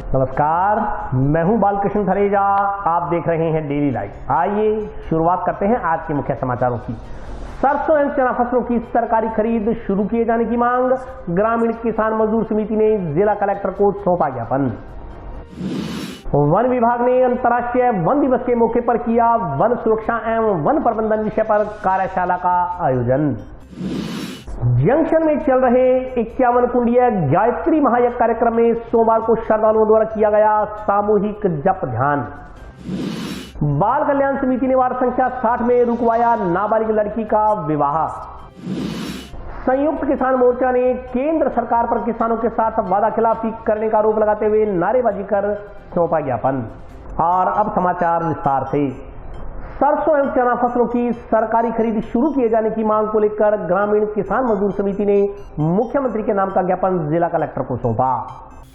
नमस्कार, मैं हूं बालकृष्ण थरेजा। आप देख रहे हैं डेली लाइव। आइए शुरुआत करते हैं आज के मुख्य समाचारों की। सरसों एवं चना फसलों की सरकारी खरीद शुरू किए जाने की मांग, ग्रामीण किसान मजदूर समिति ने जिला कलेक्टर को सौंपा ज्ञापन। वन विभाग ने अंतर्राष्ट्रीय वन दिवस के मौके पर किया वन सुरक्षा एवं वन प्रबंधन विषय पर कार्यशाला का आयोजन। जंक्शन में चल रहे 51 कुंडीय गायत्री महायज्ञ कार्यक्रम में सोमवार को श्रद्धालुओं द्वारा किया गया सामूहिक जप ध्यान। बाल कल्याण समिति ने वार्ड संख्या 60 में रुकवाया नाबालिग लड़की का विवाह। संयुक्त किसान मोर्चा ने केंद्र सरकार पर किसानों के साथ वादा खिलाफी करने का आरोप लगाते हुए नारेबाजी कर सौंपा ज्ञापन। और अब समाचार विस्तार से। सरसों एवं चना फसलों की सरकारी खरीद शुरू किए जाने की मांग को लेकर ग्रामीण किसान मजदूर समिति ने मुख्यमंत्री के नाम का ज्ञापन जिला कलेक्टर को सौंपा।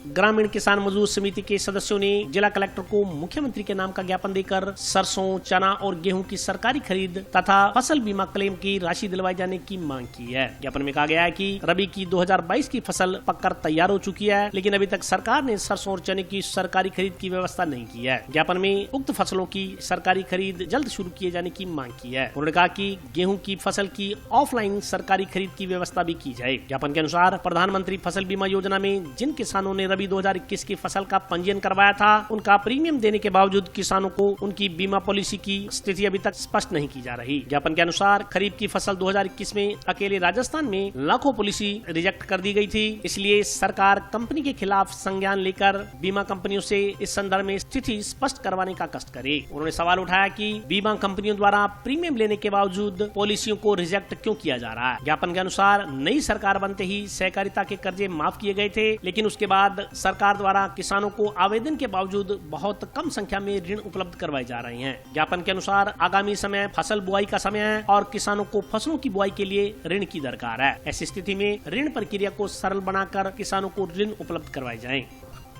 ग्रामीण किसान मजदूर समिति के सदस्यों ने जिला कलेक्टर को मुख्यमंत्री के नाम का ज्ञापन देकर सरसों, चना और गेहूं की सरकारी खरीद तथा फसल बीमा क्लेम की राशि दिलवाए जाने की मांग की है। ज्ञापन में कहा गया है कि रबी की 2022 की फसल पककर तैयार हो चुकी है, लेकिन अभी तक सरकार ने सरसों और चने की सरकारी खरीद की व्यवस्था नहीं की है। ज्ञापन में उक्त फसलों की सरकारी खरीद जल्द शुरू किए जाने की मांग की है। उन्होंने कहा कि गेहूं की फसल की ऑफलाइन सरकारी खरीद की व्यवस्था भी की जाए। ज्ञापन के अनुसार प्रधानमंत्री फसल बीमा योजना में जिन किसानों ने रबी 2021 की फसल का पंजीयन करवाया था, उनका प्रीमियम देने के बावजूद किसानों को उनकी बीमा पॉलिसी की स्थिति अभी तक स्पष्ट नहीं की जा रही। ज्ञापन के अनुसार खरीफ की फसल 2021 में अकेले राजस्थान में लाखों पॉलिसी रिजेक्ट कर दी गई थी। इसलिए सरकार कंपनी के खिलाफ संज्ञान लेकर बीमा कंपनियों से इस संदर्भ में स्थिति स्पष्ट करवाने का कष्ट करे। उन्होंने सवाल उठाया कि बीमा कंपनियों द्वारा प्रीमियम लेने के बावजूद पॉलिसियों को रिजेक्ट क्यों किया जा रहा है। ज्ञापन के अनुसार नई सरकार बनते ही सहकारिता के कर्जे माफ किए गए थे, लेकिन उसके बाद सरकार द्वारा किसानों को आवेदन के बावजूद बहुत कम संख्या में ऋण उपलब्ध करवाए जा रहे हैं। ज्ञापन के अनुसार आगामी समय फसल बुआई का समय है और किसानों को फसलों की बुआई के लिए ऋण की दरकार है। ऐसी स्थिति में ऋण प्रक्रिया को सरल बनाकर किसानों को ऋण उपलब्ध करवाए जाएं।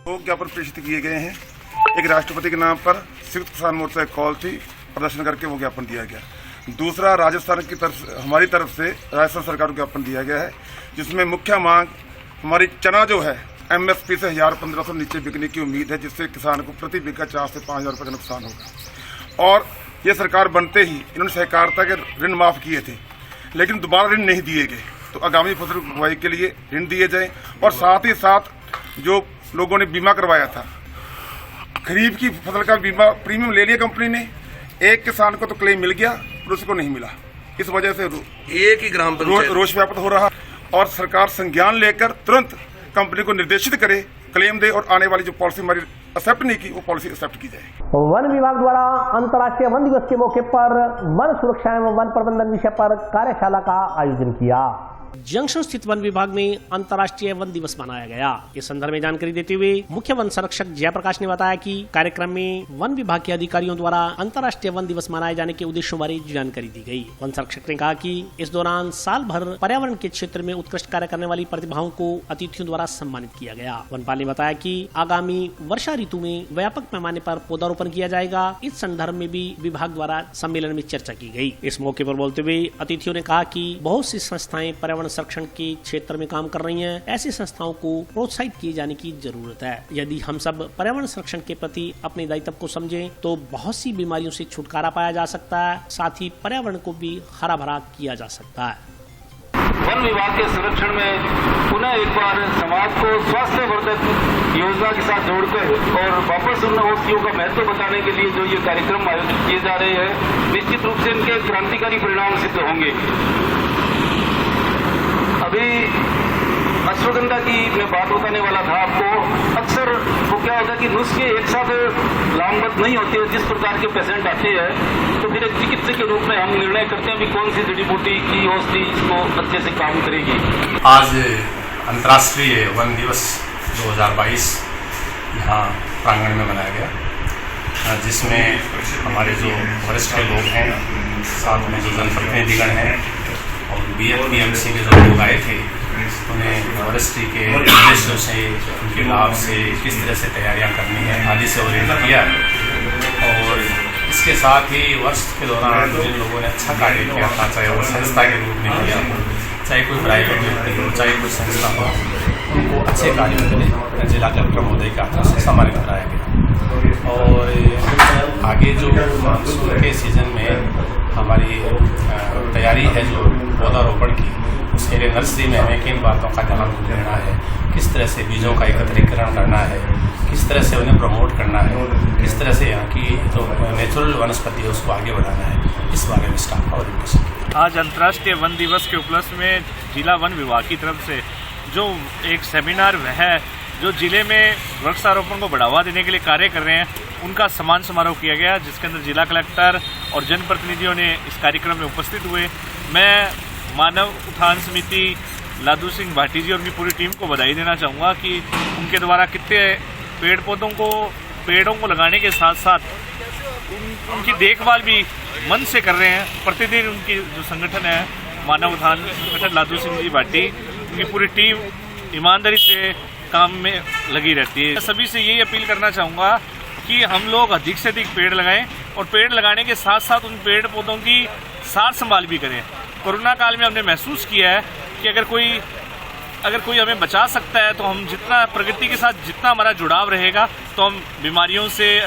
दो ज्ञापन प्रेषित किए गए हैं। एक राष्ट्रपति के नाम पर संयुक्त किसान मोर्चा कॉल थी, प्रदर्शन करके वो ज्ञापन दिया गया। दूसरा राजस्थान की तरफ, हमारी तरफ से राजस्थान सरकार को ज्ञापन दिया गया है, जिसमें मुख्य मांग हमारी चना जो है MSP से 1000-1500 नीचे बिकने की उम्मीद है, जिससे किसान को प्रति बीघा 4 से 5000 रुपये का नुकसान होगा। और ये सरकार बनते ही इन्होंने सहकारिता के ऋण माफ किए थे, लेकिन दोबारा ऋण नहीं दिए गए। तो आगामी फसल बुआई के लिए ऋण दिए जाए और साथ ही साथ जो लोगों ने बीमा करवाया था, खरीफ की फसल का बीमा प्रीमियम ले लिया कंपनी ने, एक किसान को तो क्लेम मिल गया और उसको नहीं मिला। इस वजह से एक ही ग्राम पंचायत रोष व्याप्त हो रहा और सरकार संज्ञान लेकर तुरंत कंपनी को निर्देशित करे, क्लेम दे और आने वाली जो पॉलिसी हमारी एक्सेप्ट नहीं की, वो पॉलिसी एक्सेप्ट की जाए। वन विभाग द्वारा अंतर्राष्ट्रीय वन दिवस के मौके पर वन सुरक्षा एवं वन प्रबंधन विषय पर कार्यशाला का आयोजन किया। जंक्शन स्थित वन विभाग में अंतर्राष्ट्रीय वन दिवस मनाया गया। इस संदर्भ में जानकारी देते हुए मुख्य वन संरक्षक जयप्रकाश ने बताया कि कार्यक्रम में वन विभाग के अधिकारियों द्वारा अंतर्राष्ट्रीय वन दिवस मनाए जाने के उद्देश्यों बारे जानकारी दी गई। वन संरक्षक ने कहा कि इस दौरान साल भर पर्यावरण के क्षेत्र में उत्कृष्ट कार्य करने वाली प्रतिभाओं को अतिथियों द्वारा सम्मानित किया गया। वनपाल ने बताया कि आगामी वर्षा ऋतु में व्यापक पैमाने पर पौधारोपण किया जाएगा। इस संदर्भ में भी विभाग द्वारा सम्मेलन में चर्चा की गई। इस मौके पर बोलते हुए अतिथियों ने कहा कि बहुत सी संस्थाएं पर्यावरण संरक्षण के क्षेत्र में काम कर रही हैं। ऐसी संस्थाओं को प्रोत्साहित किए जाने की जरूरत है। यदि हम सब पर्यावरण संरक्षण के प्रति अपने दायित्व को समझें तो बहुत सी बीमारियों से छुटकारा पाया जा सकता है, साथ ही पर्यावरण को भी हरा भरा किया जा सकता है। वन विभाग के संरक्षण में पुनः एक बार समाज को स्वास्थ्यवर्धक योजना के साथ जोड़कर और वापस उन औषधियों का महत्व बताने के लिए जो ये कार्यक्रम आयोजित किए जा रहे हैं, निश्चित रूप से इनके क्रांतिकारी परिणाम सिद्ध होंगे। अभी अश्वगंधा की मैं बात बताने वाला था आपको। अक्सर वो क्या होता है कि नुस्खे एक साथ लामबद्ध नहीं होते। जिस प्रकार के पेशेंट आते हैं तो फिर एक चिकित्सक के रूप में हम निर्णय करते हैं कि कौन सी जड़ी बूटी की औषधि इसको अच्छे से काम करेगी। आज अंतर्राष्ट्रीय वन दिवस 2022 यहाँ प्रांगण में मनाया गया, जिसमें हमारे जो वरिष्ठ लोग हैं, साथ में जो जनप्रतिनिधिगण हैं और BFPMC के जो लोग आए थे, उन्हें वरिष्ठ के उद्देश्यों से, उनके लाभ से, किस तरह से तैयारियां करनी है आदि से ओरिएंट किया। और इसके साथ ही वर्ष के दौरान जिन लोगों ने अच्छा कार्य किया था, चाहे वो संस्था के रूप में किया हो, चाहे कोई प्राइवेट व्यक्ति हो, चाहे कोई संस्था हो, उनको अच्छे कार्य मिले, जिला कलेक्टर महोदय के हाथों से सम्मानित कराया गया। और आगे जो मानसून के सीजन में हमारी तैयारी है जो पौधारोपण की, उसके लिए नर्सरी में हमें किन बातों का ध्यान देना है, किस तरह से बीजों का एकत्रीकरण करना है, किस तरह से उन्हें प्रमोट करना है, किस तरह से यहाँ की जो नेचुरल वनस्पति है उसको आगे बढ़ाना है, इस बारे में स्टाफ का ओरिएंटेशन किया। आज अंतर्राष्ट्रीय वन दिवस के उपलक्ष्य में जिला वन विभाग की तरफ से जो एक सेमिनार है, जो जिले में वृक्षारोपण को बढ़ावा देने के लिए कार्य कर रहे हैं, उनका सम्मान समारोह किया गया, जिसके अंदर जिला कलेक्टर और जनप्रतिनिधियों ने इस कार्यक्रम में उपस्थित हुए। मैं मानव उत्थान समिति लादू सिंह भाटी जी और उनकी पूरी टीम को बधाई देना चाहूँगा कि उनके द्वारा कितने पेड़ों को लगाने के साथ साथ उनकी देखभाल भी मन से कर रहे हैं। प्रतिदिन उनकी जो संगठन है मानव उत्थान संगठन लादू सिंह जी भाटी, उनकी पूरी टीम ईमानदारी से काम में लगी रहती है। सभी से यही अपील करना चाहूँगा कि हम लोग अधिक से अधिक पेड़ लगाएं और पेड़ लगाने के साथ साथ उन पेड़ पौधों की सार संभाल भी करें। कोरोना काल में हमने महसूस किया है कि अगर कोई हमें बचा सकता है तो हम जितना प्रकृति के साथ जितना हमारा जुड़ाव रहेगा तो हम बीमारियों से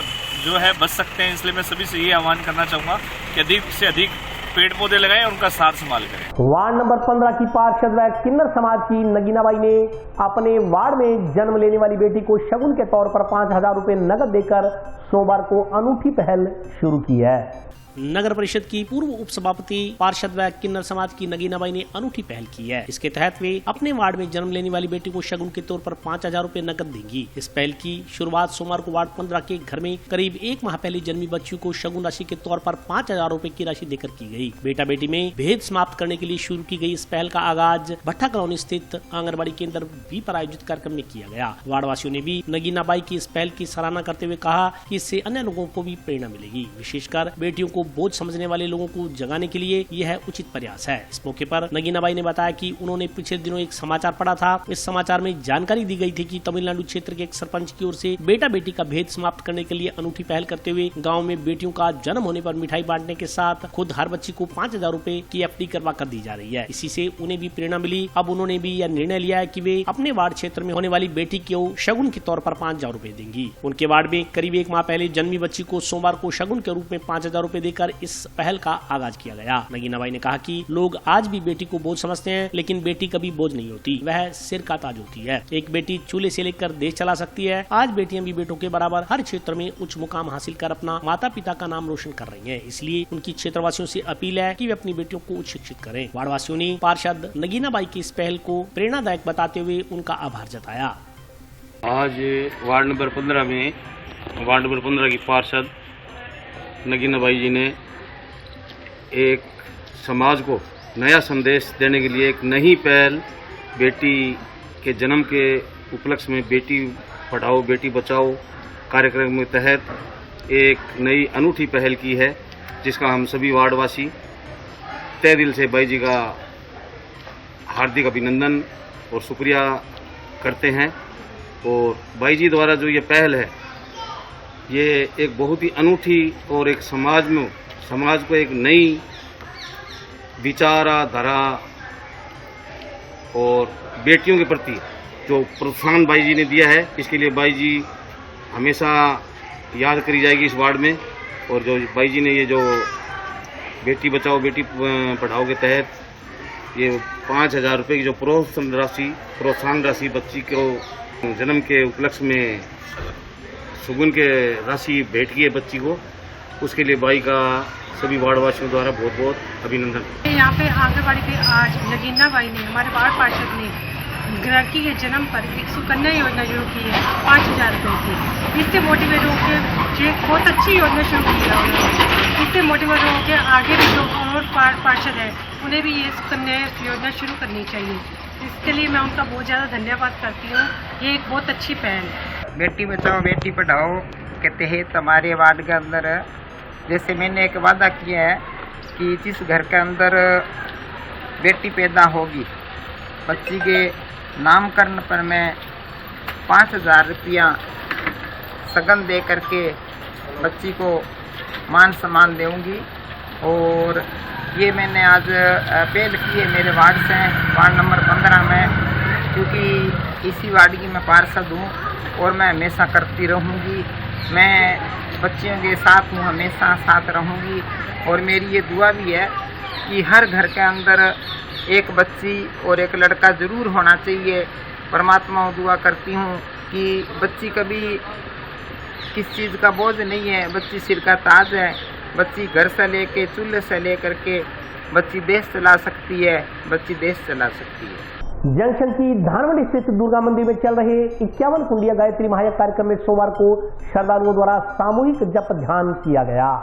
जो है बच सकते हैं। इसलिए मैं सभी से ये आह्वान करना चाहूँगा कि अधिक से अधिक पेड़ पौधे लगाएं और उनका सार संभाल करें। वार्ड नंबर 15 की पार्षद व किन्नर समाज की नगीनाबाई ने अपने वार्ड में जन्म लेने वाली बेटी को शगुन के तौर पर 5,000 रुपए नकद देकर सोमवार को अनूठी पहल शुरू की है। नगर परिषद की पूर्व उप सभापति पार्षद व किन्नर समाज की नगीनाबाई ने अनूठी पहल की है। इसके तहत वे अपने वार्ड में जन्म लेने वाली बेटी को शगुन के तौर पर 5,000 रुपए नकद देंगी। इस पहल की शुरुआत सोमवार को वार्ड 15 के घर में करीब 1 माह पहले जन्मी बच्ची को शगुन राशि के तौर पर 5,000 रुपए की राशि देकर की गई। बेटा बेटी में भेद समाप्त करने के लिए शुरू की गई इस पहल का आगाज भट्टा कॉलोनी स्थित आंगनबाड़ी केंद्र भी पर आयोजित कार्यक्रम में किया गया। वार्ड वासियों ने भी नगीनाबाई की इस पहल की सराहना करते हुए कहा कि इससे अन्य लोगों को भी प्रेरणा मिलेगी। विशेषकर बेटियों को बोझ समझने वाले लोगों को जगाने के लिए यह उचित प्रयास है। इस मौके पर नगीनाबाई ने बताया कि उन्होंने पिछले दिनों एक समाचार पढ़ा था। इस समाचार में जानकारी दी गई थी कि तमिलनाडु क्षेत्र के एक सरपंच की ओर से बेटा बेटी का भेद समाप्त करने के लिए अनूठी पहल करते हुए गांव में बेटियों का जन्म होने पर मिठाई बांटने के साथ खुद हर बच्ची को 5,000 रुपए की एफडी करवा कर दी जा रही है। इसी से उन्हें भी प्रेरणा मिली। अब उन्होंने भी यह निर्णय लिया है कि वे अपने वार्ड क्षेत्र में होने वाली बेटी को शगुन के तौर पर 5,000 रुपए देंगी। उनके वार्ड में करीब 1 माह पहले जन्मी बच्ची को सोमवार को शगुन के रूप में 5,000 रुपए देकर इस पहल का आगाज किया गया। नगीनाबाई ने कहा कि लोग आज भी बेटी को बोझ समझते हैं, लेकिन बेटी कभी बोझ नहीं होती, वह सिर का ताज होती है। एक बेटी चूल्हे से लेकर देश चला सकती है। आज बेटियां भी बेटों के बराबर हर क्षेत्र में उच्च मुकाम हासिल कर अपना माता पिता का नाम रोशन कर रही हैं। इसलिए उनकी क्षेत्रवासियों से अपील है कि वे अपनी बेटियों को उच्च शिक्षित करें। वार्डवासियों ने पार्षद नगीनाबाई की इस पहल को प्रेरणादायक बताते हुए उनका आभार जताया। आज वार्ड नंबर 15 की पार्षद नगीनाबाई जी ने एक समाज को नया संदेश देने के लिए एक नई पहल बेटी के जन्म के उपलक्ष्य में बेटी पढ़ाओ बेटी बचाओ कार्यक्रम के तहत एक नई अनूठी पहल की है, जिसका हम सभी वार्डवासी तहे दिल से बाई जी का हार्दिक अभिनंदन और शुक्रिया करते हैं। और बाई जी द्वारा जो ये पहल है, ये एक बहुत ही अनूठी और एक समाज को एक नई विचारधारा और बेटियों के प्रति जो प्रोत्साहन बाई जी ने दिया है, इसके लिए बाई जी हमेशा याद करी जाएगी इस वार्ड में। और जो बाई जी ने ये जो बेटी बचाओ बेटी पढ़ाओ के तहत ये 5,000 रुपये की जो प्रोत्साहन राशि बच्ची को जन्म के उपलक्ष्य में सुगुन के राशि भेंट की है बच्ची को, उसके लिए बाई का सभी वार्डवासियों द्वारा बहुत बहुत अभिनंदन। यहाँ पे आंगनबाड़ी पे आज नगीनाबाई ने हमारे वार्ड पार्षद ने लड़की के जन्म पर एक सुकन्या योजना शुरू की है 5,000 रुपये की। इससे मोटिवेट होकर बहुत अच्छी योजना शुरू की है उन्होंने। इससे मोटिवेट होकर आगे भी जो और पार्षद है उन्हें भी ये सुकन्या योजना शुरू करनी चाहिए। इसके लिए मैं उनका बहुत ज़्यादा धन्यवाद करती हूँ। ये एक बहुत अच्छी पहल है। बेटी बचाओ बेटी पढ़ाओ के तहत हमारे वार्ड के अंदर जैसे मैंने एक वादा किया है कि जिस घर के अंदर बेटी पैदा होगी बच्ची के नामकरण पर मैं 5,000 रुपया सगन दे करके बच्ची को मान सम्मान देऊंगी। और ये मैंने आज पहल की है मेरे वार्ड से, वार्ड नंबर 15 में, क्योंकि इसी वार्ड की मैं पार्षद हूँ और मैं हमेशा करती रहूँगी। मैं बच्चियों के साथ हूँ, हमेशा साथ रहूँगी। और मेरी ये दुआ भी है कि हर घर के अंदर एक बच्ची और एक लड़का ज़रूर होना चाहिए। परमात्मा को दुआ करती हूँ कि बच्ची कभी किस चीज़ का बोझ नहीं है, बच्ची सिर का ताज है। बच्ची घर से लेके चूल्हे से लेकर के बच्ची देश चला सकती है, बच्ची देश चला सकती है। जंक्शन की धानमंडी स्थित दुर्गा मंदिर में चल रहे 51 कुंडिया गायत्री महायज्ञ कार्यक्रम में सोमवार को श्रद्धालुओं द्वारा सामूहिक जप ध्यान किया गया।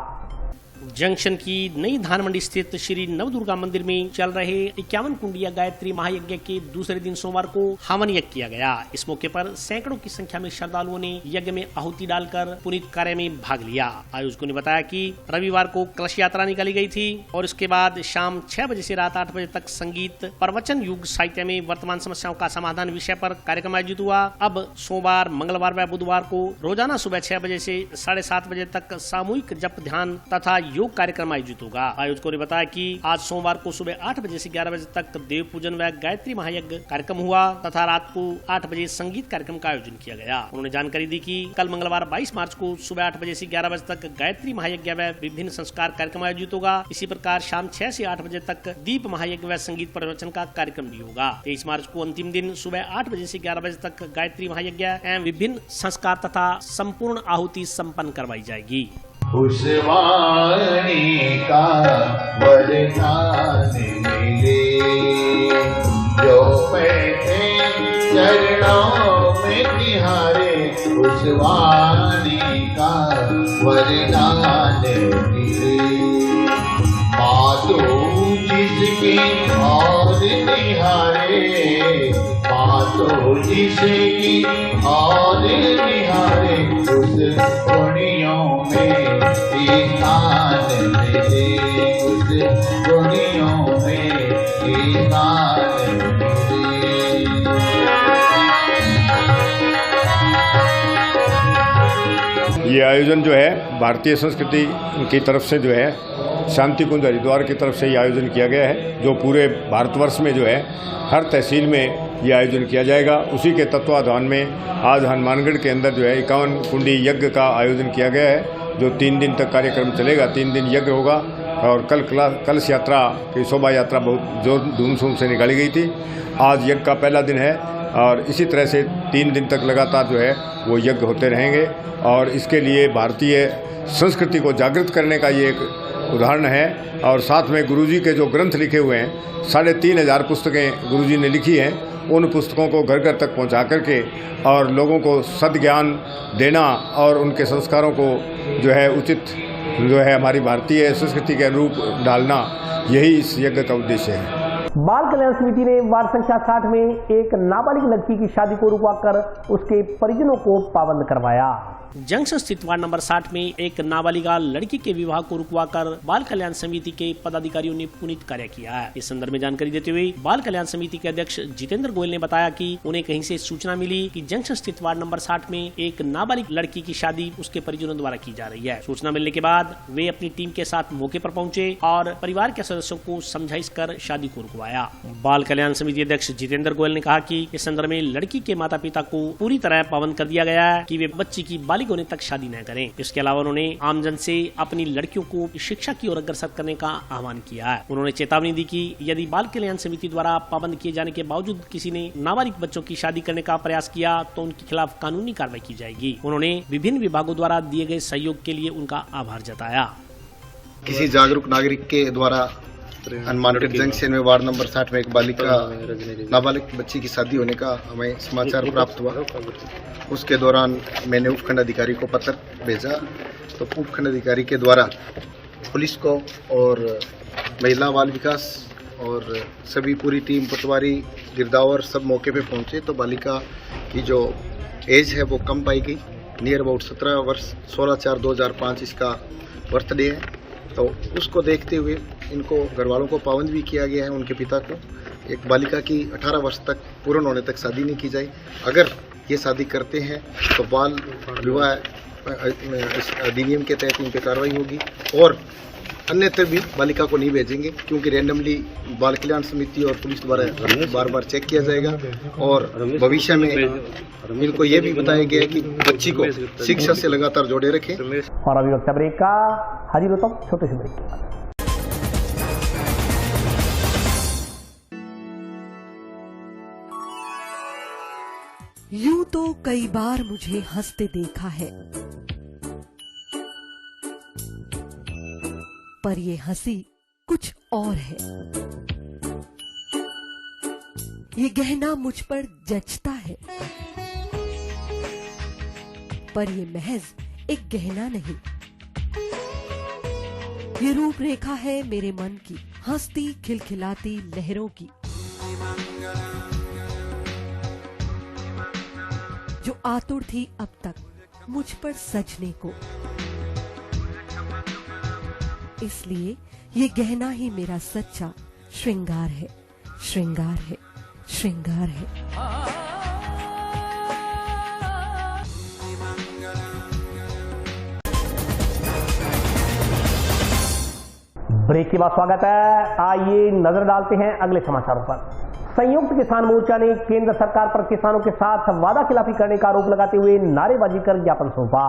जंक्शन की नई धानमंडी स्थित श्री नवदुर्गा मंदिर में चल रहे 51 कुंडिया गायत्री महायज्ञ के दूसरे दिन सोमवार को हवन यज्ञ किया गया। इस मौके पर सैकड़ों की संख्या में श्रद्धालुओं ने यज्ञ में आहुति डालकर पुनीत कार्य में भाग लिया। आयोजकों ने बताया कि रविवार को कलश यात्रा निकाली गई थी और उसके बाद शाम 6 बजे से रात 8 बजे तक संगीत, प्रवचन, युग साहित्य में वर्तमान समस्याओं का समाधान विषय पर कार्यक्रम आयोजित हुआ। अब सोमवार, मंगलवार व बुधवार को रोजाना सुबह 6 बजे से 7:30 बजे तक सामूहिक जप ध्यान तथा योग कार्यक्रम आयोजित होगा। आयोजकों ने बताया कि आज सोमवार को सुबह 8 बजे से 11 बजे तक देव पूजन व गायत्री महायज्ञ कार्यक्रम हुआ तथा रात को 8 बजे संगीत कार्यक्रम का आयोजन किया गया। उन्होंने जानकारी दी कि कल मंगलवार 22 मार्च को सुबह 8 बजे से 11 बजे तक गायत्री महायज्ञ व विभिन्न संस्कार कार्यक्रम आयोजित होगा। इसी प्रकार शाम 6 से 8 बजे तक दीप महायज्ञ व संगीत प्रवचन का कार्यक्रम भी होगा। 23 मार्च को अंतिम दिन सुबह 8 बजे से 11 बजे तक गायत्री महायज्ञ एवं विभिन्न संस्कार तथा संपूर्ण आहुति संपन्न करवाई जाएगी। उस वाणी का वरदान मिले जो बैठे चरणों में तिहारे, उस वाणी का वरदान मिले। बातों जिसकी और निहारे, बातों जिसकी और निहारे, उस पुण्यों में स्थान मिले, उस पुण्यों में स्थान मिले। ये आयोजन जो है भारतीय संस्कृति की तरफ से जो है शांति कुंज हरिद्वार की तरफ से ये आयोजन किया गया है, जो पूरे भारतवर्ष में जो है हर तहसील में ये आयोजन किया जाएगा। उसी के तत्वाधान में आज हनुमानगढ़ के अंदर जो है 51 कुंडी यज्ञ का आयोजन किया गया है, जो 3 दिन तक कार्यक्रम चलेगा। 3 दिन यज्ञ होगा और कल कलश यात्रा की शोभा यात्रा बहुत जोर धूमधाम से निकाली गई थी। आज यज्ञ का पहला दिन है और इसी तरह से 3 दिन तक लगातार जो है वो यज्ञ होते रहेंगे और इसके लिए भारतीय संस्कृति को जागृत करने का ये एक उदाहरण है। और साथ में गुरुजी के जो ग्रंथ लिखे हुए हैं, 3500 पुस्तकें गुरुजी ने लिखी हैं, उन पुस्तकों को घर घर तक पहुंचा करके और लोगों को सद्ज्ञान देना और उनके संस्कारों को जो है उचित जो है हमारी भारतीय संस्कृति के अनुरूप डालना, यही इस यज्ञ का उद्देश्य है। बाल कल्याण समिति ने वार्ड संख्या 60 में एक नाबालिग लड़की की शादी को रुकवाकर उसके परिजनों को पाबंद करवाया। जंक्शन स्थित वार्ड नंबर 60 में एक नाबालिगा लड़की के विवाह को रुकवाकर बाल कल्याण समिति के पदाधिकारियों ने पुनीत कार्य किया है। इस संदर्भ में जानकारी देते हुए बाल कल्याण समिति के अध्यक्ष जितेंद्र गोयल ने बताया कि उन्हें कहीं से सूचना मिली कि जंक्शन स्थित वार्ड नंबर 60 में एक नाबालिग लड़की की शादी उसके परिजनों द्वारा की जा रही है। सूचना मिलने के बाद वे अपनी टीम के साथ मौके पर पहुंचे और परिवार के सदस्यों को समझाइश कर शादी को रुकवाया। बाल कल्याण समिति अध्यक्ष जितेंद्र गोयल ने कहा कि इस संदर्भ में लड़की के माता पिता को पूरी तरह पाबंद कर दिया गया है कि वे बच्ची की बालिग होने तक शादी न करें। इसके अलावा उन्होंने आमजन से अपनी लड़कियों को शिक्षा की ओर अग्रसर करने का आह्वान किया है। उन्होंने चेतावनी दी कि यदि बाल कल्याण समिति द्वारा पाबंद किए जाने के बावजूद किसी ने नाबालिग बच्चों की शादी करने का प्रयास किया तो उनके खिलाफ कानूनी कार्रवाई की जाएगी। उन्होंने विभिन्न विभागों द्वारा दिए गए सहयोग के लिए उनका आभार जताया। किसी जागरूक नागरिक के द्वारा हनुमानगढ़ जंक्शन में वार्ड नंबर 60 में एक नाबालिग बच्ची की शादी होने का हमें समाचार प्राप्त हुआ। उसके दौरान मैंने उपखंड अधिकारी को पत्र भेजा, तो उपखंड अधिकारी के द्वारा पुलिस को और महिला बाल विकास और सभी पूरी टीम पटवारी गिरदावर सब मौके पे पहुंचे। तो बालिका की जो एज है वो कम पाई गई, नियर अबाउट 17 वर्ष, 16/4/2005 इसका बर्थडे है। तो उसको देखते हुए इनको घर वालों को पाबंद भी किया गया है, उनके पिता को। एक बालिका की 18 वर्ष तक पूर्ण होने तक शादी नहीं की जाए। अगर ये शादी करते हैं तो बाल विवाह अधिनियम के तहत इन पर कार्रवाई होगी और अन्यत्र भी बालिका को नहीं भेजेंगे, क्योंकि रैंडमली बाल कल्याण समिति और पुलिस द्वारा बार बार चेक किया जाएगा और भविष्य में इनको ये भी बताया गया है कि बच्ची को शिक्षा से लगातार जोड़े रखें। और अभी वक्त ब्रेक का, हाजिर होता हूं छोटे से ब्रेक के बाद। यूं तो कई बार मुझे हंसते देखा है, पर ये हंसी कुछ और है। ये गहना मुझ पर जचता है, पर ये महज एक गहना नहीं, ये रूपरेखा है मेरे मन की, हंसती खिलखिलाती लहरों की, जो आतुर थी अब तक मुझ पर सजने को। इसलिए ये गहना ही मेरा सच्चा श्रृंगार है, श्रृंगार है, श्रृंगार है। ब्रेक के बाद स्वागत है। आइए नजर डालते हैं अगले समाचारों पर। संयुक्त किसान मोर्चा ने केंद्र सरकार पर किसानों के साथ वादा खिलाफी करने का आरोप लगाते हुए नारेबाजी कर ज्ञापन सौंपा।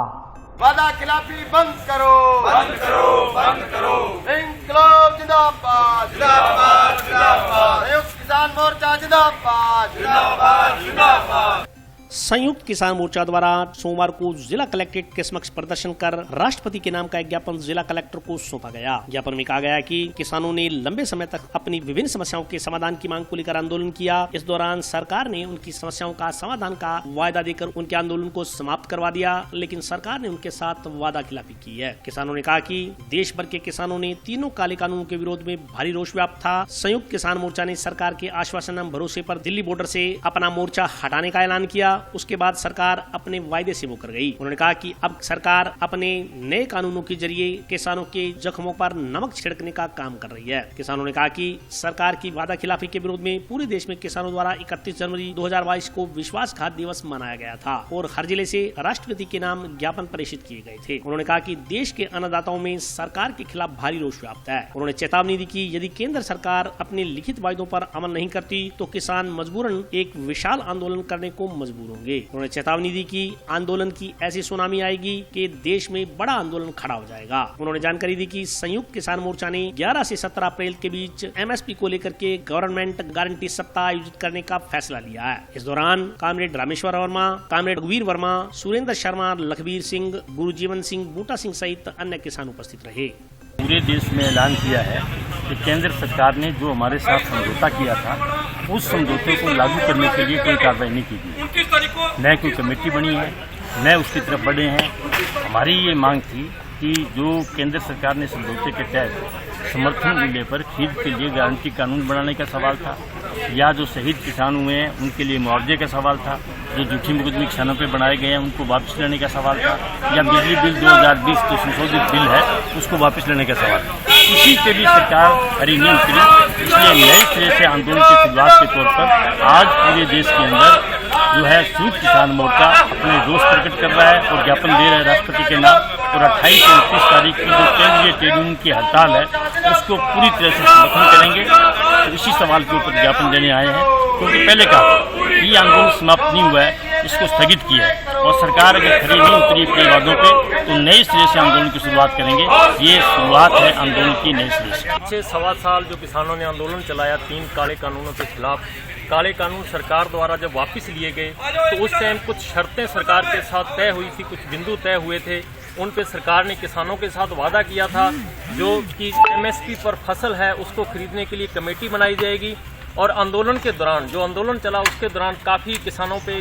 वादा खिलाफी बंद करो, बंद करो, बंद करो। इंकलाब जिंदाबाद, जिंदाबाद, जिंदाबाद। संयुक्त किसान मोर्चा जिंदाबाद, जिंदाबाद, जिंदाबाद। संयुक्त किसान मोर्चा द्वारा सोमवार को जिला कलेक्ट्रेट के समक्ष प्रदर्शन कर राष्ट्रपति के नाम का एक ज्ञापन जिला कलेक्टर को सौंपा गया। ज्ञापन में कहा गया कि किसानों ने लंबे समय तक अपनी विभिन्न समस्याओं के समाधान की मांग को लेकर आंदोलन किया। इस दौरान सरकार ने उनकी समस्याओं का समाधान का वायदा देकर उनके आंदोलन को समाप्त करवा दिया, लेकिन सरकार ने उनके साथ वादा खिलाफी की है। किसानों ने कहा कि देश भर के किसानों ने तीनों काले कानूनों के विरोध में भारी रोष व्याप्त था। संयुक्त किसान मोर्चा ने सरकार के आश्वासन एवं भरोसे पर दिल्ली बॉर्डर से अपना मोर्चा हटाने का ऐलान किया। उसके बाद सरकार अपने वायदे से मुकर गई। उन्होंने कहा कि अब सरकार अपने नए कानूनों के जरिए किसानों के जख्मों पर नमक छिड़कने का काम कर रही है। किसानों ने कहा कि सरकार की वादा खिलाफी के विरोध में पूरे देश में किसानों द्वारा 31 जनवरी 2022 को विश्वासघात दिवस मनाया गया था और हर जिले से राष्ट्रपति के नाम ज्ञापन प्रेषित किए गए थे। उन्होंने कहा कि देश के अन्नदाताओं में सरकार के खिलाफ भारी रोष व्याप्त है। उन्होंने चेतावनी दी कि यदि केंद्र सरकार अपने लिखित वायदों पर अमल नहीं करती तो किसान मजबूरन एक विशाल आंदोलन करने को मजबूर होंगे। उन्होंने चेतावनी दी कि आंदोलन की ऐसी सुनामी आएगी कि देश में बड़ा आंदोलन खड़ा हो जाएगा। उन्होंने जानकारी दी कि संयुक्त किसान मोर्चा ने 11 से 17 अप्रैल के बीच एमएसपी को लेकर के गवर्नमेंट गारंटी सप्ताह आयोजित करने का फैसला लिया है। इस दौरान कामरेड रामेश्वर वर्मा, कामरेड रघुवीर वर्मा, सुरेंद्र शर्मा, लखबीर सिंह, गुरुजीवन सिंह, बूटा सिंह सहित अन्य किसान उपस्थित रहे। पूरे देश में ऐलान किया है कि केंद्र सरकार ने जो हमारे साथ समझौता किया था उस समझौते को लागू करने के लिए कोई कार्रवाई नहीं की गई, न कोई कमेटी बनी है, न उसकी तरफ बढ़े हैं। हमारी ये मांग थी कि जो केंद्र सरकार ने समझौते के तहत समर्थन मूल्य पर खरीद के लिए गारंटी कानून बनाने का सवाल था, या जो शहीद किसान हुए हैं उनके लिए मुआवजे का सवाल था, जो झूठी मुकदमे किसानों पे बनाए गए हैं उनको वापस लेने का सवाल था, या बिजली बिल 2020 जो संशोधित बिल है उसको वापस लेने का सवाल था। इसी के लिए सरकार हरी नहीं उतरी। इसलिए नए सिरे से आंदोलन की शुरुआत के तौर पर आज पूरे देश के अंदर जो है संयुक्त किसान मोर्चा अपने रोष प्रकट कर रहा है और ज्ञापन दे रहा है राष्ट्रपति के नाम। और 28 से 29 तारीख की जो केंद्रीय ट्रेड यूनियन की हड़ताल है उसको पूरी तरह से समर्थन करेंगे। तो इसी सवाल के ऊपर ज्ञापन देने आए हैं, क्योंकि पहले कहा ये आंदोलन समाप्त नहीं हुआ है, इसको स्थगित किया है और सरकार अगर खरी नहीं उतरी अपने वादों पे तो नए सिरे से आंदोलन की शुरुआत करेंगे। ये शुरुआत है आंदोलन की नए सिरे से। पिछले सवा साल जो किसानों ने आंदोलन चलाया 3 काले कानूनों के खिलाफ, काले कानून सरकार द्वारा जब वापस लिए गए तो उस टाइम कुछ शर्तें सरकार के साथ तय हुई थी, कुछ बिंदु तय हुए थे। उन पे सरकार ने किसानों के साथ वादा किया था जो कि एमएसपी पर फसल है उसको खरीदने के लिए कमेटी बनाई जाएगी। और आंदोलन के दौरान जो आंदोलन चला उसके दौरान काफ़ी किसानों पे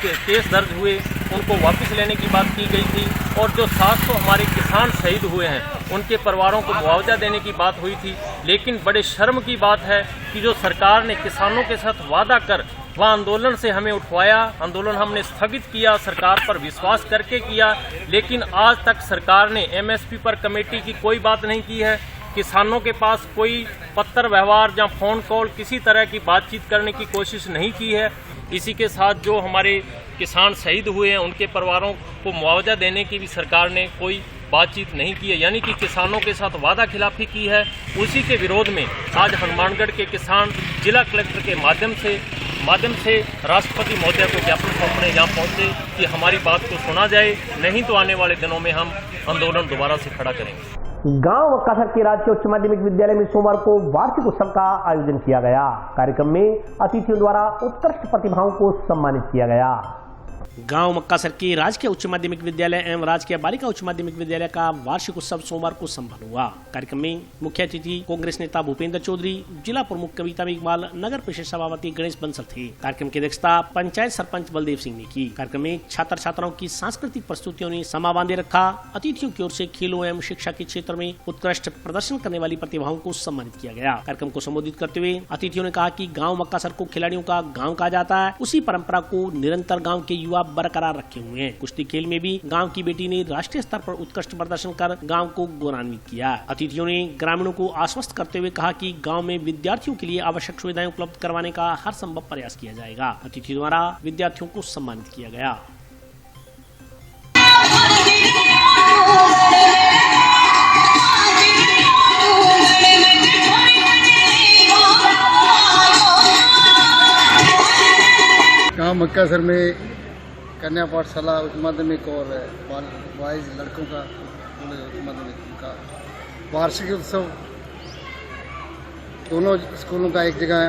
केस दर्ज हुए, उनको वापस लेने की बात की गई थी। और जो 700 हमारे किसान शहीद हुए हैं उनके परिवारों को मुआवजा देने की बात हुई थी। लेकिन बड़े शर्म की बात है कि जो सरकार ने किसानों के साथ वादा कर वह आंदोलन से हमें उठवाया, आंदोलन हमने स्थगित किया, सरकार पर विश्वास करके किया, लेकिन आज तक सरकार ने एमएसपी पर कमेटी की कोई बात नहीं की है। किसानों के पास कोई पत्र व्यवहार या फोन कॉल किसी तरह की बातचीत करने की कोशिश नहीं की है। इसी के साथ जो हमारे किसान शहीद हुए हैं उनके परिवारों को मुआवजा देने की भी सरकार ने कोई बातचीत नहीं की है, यानी कि किसानों के साथ वादा खिलाफी की है। उसी के विरोध में आज हनुमानगढ़ के किसान जिला कलेक्टर के माध्यम से राष्ट्रपति महोदय को ज्ञापन सौंपने यहाँ पहुँचे कि हमारी बात को सुना जाए, नहीं तो आने वाले दिनों में हम आंदोलन दोबारा से खड़ा करेंगे। गांव मक्कासर के राजकीय उच्च माध्यमिक विद्यालय में सोमवार को वार्षिक उत्सव का आयोजन किया गया। कार्यक्रम में अतिथियों द्वारा उत्कृष्ट प्रतिभाओं को सम्मानित किया गया। गांव मक्कासर के राजकीय उच्च माध्यमिक विद्यालय एवं राजकीय बालिका उच्च माध्यमिक विद्यालय का वार्षिक उत्सव सोमवार को संपन्न हुआ। कार्यक्रम में मुख्य अतिथि कांग्रेस नेता भूपेंद्र चौधरी, जिला प्रमुख कविता मेघवाल, नगर परिषद सभापति गणेश बंसल थे। कार्यक्रम की अध्यक्षता पंचायत सरपंच बलदेव सिंह ने की। कार्यक्रम में छात्र छात्राओं की सांस्कृतिक प्रस्तुतियों ने समा बांधे रखा। अतिथियों की ओर से खेलों एवं शिक्षा के क्षेत्र में उत्कृष्ट प्रदर्शन करने वाली प्रतिभाओं को सम्मानित किया गया। कार्यक्रम को संबोधित करते हुए अतिथियों ने कहा कि गाँव मक्कासर को खिलाड़ियों का गाँव कहा जाता है। उसी परंपरा को निरंतर गाँव के युवा बरकरार रखे हुए हैं। कुश्ती खेल में भी गांव की बेटी ने राष्ट्रीय स्तर पर उत्कृष्ट प्रदर्शन कर गांव को गौरवान्वित किया। अतिथियों ने ग्रामीणों को आश्वस्त करते हुए कहा कि गांव में विद्यार्थियों के लिए आवश्यक सुविधाएं उपलब्ध करवाने का हर संभव प्रयास किया जाएगा। अतिथियों द्वारा विद्यार्थियों को सम्मानित किया गया। गांव मक्कासर में कन्या पाठशाला उच्च माध्यमिक और बॉयज लड़कों का उच्च माध्यमिक का वार्षिक उत्सव दोनों स्कूलों का एक जगह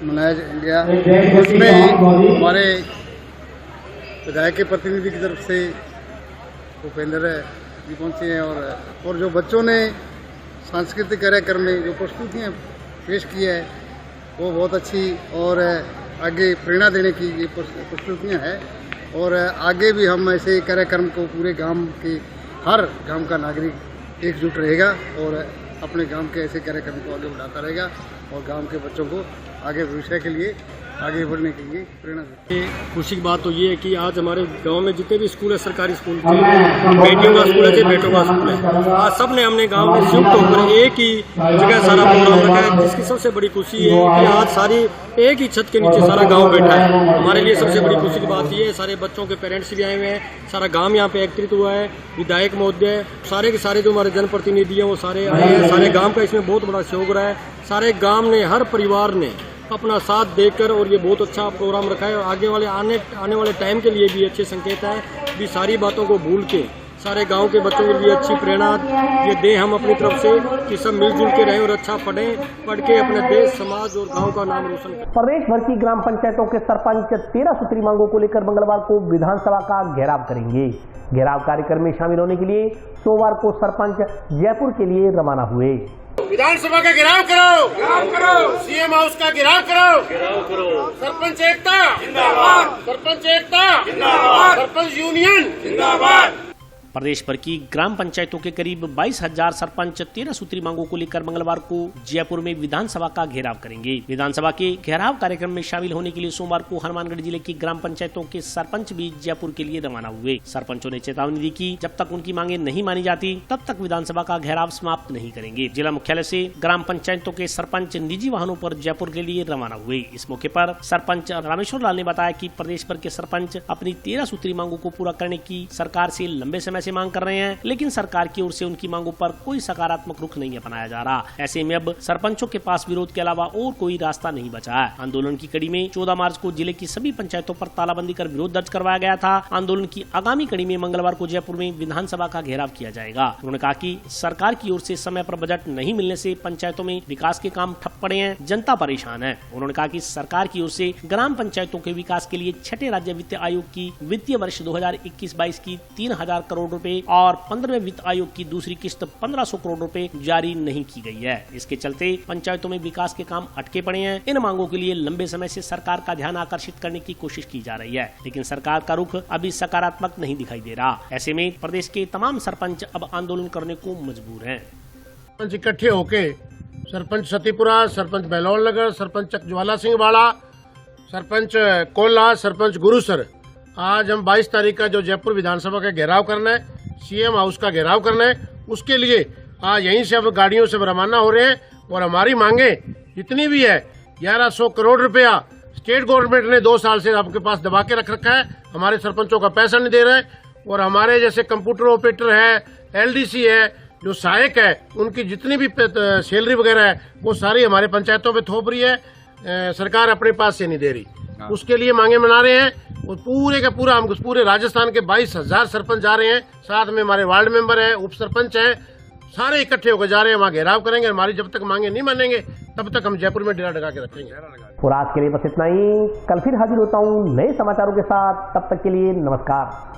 मनाया गया। उसमें हमारे विधायक के प्रतिनिधि की तरफ से भूपेंद्र जी पहुंचे हैं और जो बच्चों ने सांस्कृतिक कार्यक्रम में जो प्रस्तुतियाँ पेश की है वो बहुत अच्छी और आगे प्रेरणा देने की ये प्रस्तुतियाँ हैं। और आगे भी हम ऐसे कार्यक्रम को पूरे गांव के हर गांव का नागरिक एकजुट रहेगा और अपने गांव के ऐसे कार्यक्रम को आगे बढ़ाता रहेगा और गांव के बच्चों को आगे भविष्य के लिए आगे बढ़ने के लिए प्रेरणा देती है। खुशी की बात तो ये है कि आज हमारे गांव में जितने भी स्कूल है, सरकारी स्कूल थे, बेटियों का स्कूल है, बेटों का स्कूल है, आज सब ने हमने गांव में संयुक्त होकर एक ही जगह सारा प्रोग्राम रखा है, जिसकी सबसे बड़ी खुशी है कि आज सारी एक ही छत के नीचे सारा गांव बैठा है। हमारे लिए सबसे बड़ी खुशी की बात ये है, सारे बच्चों के पेरेंट्स भी आए हुए हैं, सारा गांव यहाँ पे एकत्रित हुआ है। विधायक महोदय, सारे के सारे जो हमारे जनप्रतिनिधि हैं वो सारे आए हैं। सारे गांव का इसमें बहुत बड़ा सहयोग रहा है। सारे गांव ने, हर परिवार ने अपना साथ देकर और ये बहुत अच्छा प्रोग्राम रखा है। और आगे वाले आने वाले टाइम के लिए भी अच्छे संकेत है भी सारी बातों को भूल के सारे गांव के बच्चों के लिए अच्छी प्रेरणा ये दें हम अपनी तरफ से कि सब मिलजुल के रहें और अच्छा पढ़ के अपने देश, समाज और गांव का नाम रोशन करें। प्रदेश भर की ग्राम पंचायतों के सरपंच 13 सूत्री मांगों को लेकर मंगलवार को विधानसभा का घेराव करेंगे। घेराव कार्यक्रम में शामिल होने के लिए सोमवार को सरपंच जयपुर के लिए रवाना हुए। विधानसभा का घेराव करो, सीएम हाउस का घेराव करो, सरपंच एकता जिंदाबाद, सरपंच एकता जिंदाबाद, सरपंच यूनियन जिंदाबाद। प्रदेश भर की ग्राम पंचायतों के करीब 22,000 सरपंच 13 सूत्री मांगों को लेकर मंगलवार को जयपुर में विधानसभा का घेराव करेंगे। विधानसभा के घेराव कार्यक्रम में शामिल होने के लिए सोमवार को हनुमानगढ़ जिले की ग्राम पंचायतों के सरपंच भी जयपुर के लिए रवाना हुए। सरपंचों ने चेतावनी दी कि जब तक उनकी मांगे नहीं मानी जाती तब तक विधानसभा का घेराव समाप्त नहीं करेंगे। जिला मुख्यालय से ग्राम पंचायतों के सरपंच निजी वाहनों पर जयपुर के लिए रवाना हुए। इस मौके पर सरपंच रामेश्वर लाल ने बताया कि प्रदेश भर के सरपंच अपनी 13 सूत्री मांगों को पूरा करने की सरकार से लंबे समय से मांग कर रहे हैं, लेकिन सरकार की ओर से उनकी मांगों पर कोई सकारात्मक रुख नहीं अपनाया जा रहा। ऐसे में अब सरपंचों के पास विरोध के अलावा और कोई रास्ता नहीं बचा है। आंदोलन की कड़ी में 14 मार्च को जिले की सभी पंचायतों पर तालाबंदी कर विरोध दर्ज करवाया गया था। आंदोलन की आगामी कड़ी में मंगलवार को जयपुर में विधानसभा का घेराव किया जाएगा। उन्होंने कहा कि सरकार की ओर से समय पर बजट नहीं मिलने से पंचायतों में विकास के काम ठप पड़े हैं, जनता परेशान है। उन्होंने कहा कि सरकार की ओर से ग्राम पंचायतों के विकास के लिए छठे राज्य वित्त आयोग की वित्तीय वर्ष 2021-22 की 3,000 करोड़ रुपए और 15वें वित्त आयोग की दूसरी किस्त 1,500 करोड़ रुपए जारी नहीं की गई है। इसके चलते पंचायतों में विकास के काम अटके पड़े हैं। इन मांगों के लिए लंबे समय से सरकार का ध्यान आकर्षित करने की कोशिश की जा रही है, लेकिन सरकार का रुख अभी सकारात्मक नहीं दिखाई दे रहा। ऐसे में प्रदेश के तमाम सरपंच अब आंदोलन करने को मजबूर हैं। सरपंच इकट्ठे होके सरपंच सतीपुरा, सरपंच बेलौल नगर, सरपंच चकज्वाला सिंह वाड़ा, सरपंच कोल्हा, सरपंच गुरुसर, आज हम 22 तारीख का जो जयपुर विधानसभा का घेराव करना है, सीएम हाउस का घेराव करना है, उसके लिए आज यहीं से अब गाड़ियों से रवाना हो रहे हैं। और हमारी मांगे जितनी भी है 1100 करोड़ रुपया स्टेट गवर्नमेंट ने 2 साल से आपके पास दबा के रख रखा है, हमारे सरपंचों का पैसा नहीं दे रहे हैं। और हमारे जैसे कंप्यूटर ऑपरेटर है, एलडीसी है, जो सहायक है, उनकी जितनी भी सैलरी वगैरह है वो सारी हमारे पंचायतों पे थोप रही है, सरकार अपने पास से नहीं दे रही। उसके लिए मांगे मना रहे हैं और पूरे का पूरा हम पूरे राजस्थान के 22,000 सरपंच जा रहे हैं, साथ में हमारे वार्ड मेंबर हैं, उप सरपंच हैं, सारे इकट्ठे होकर जा रहे हैं। वहाँ घेराव करेंगे। हमारी जब तक मांगे नहीं मानेंगे तब तक हम जयपुर में डेरा लगा के रखेंगे। और आज के लिए बस इतना ही। कल फिर हाजिर होता हूँ नए समाचारों के साथ। तब तक के लिए नमस्कार।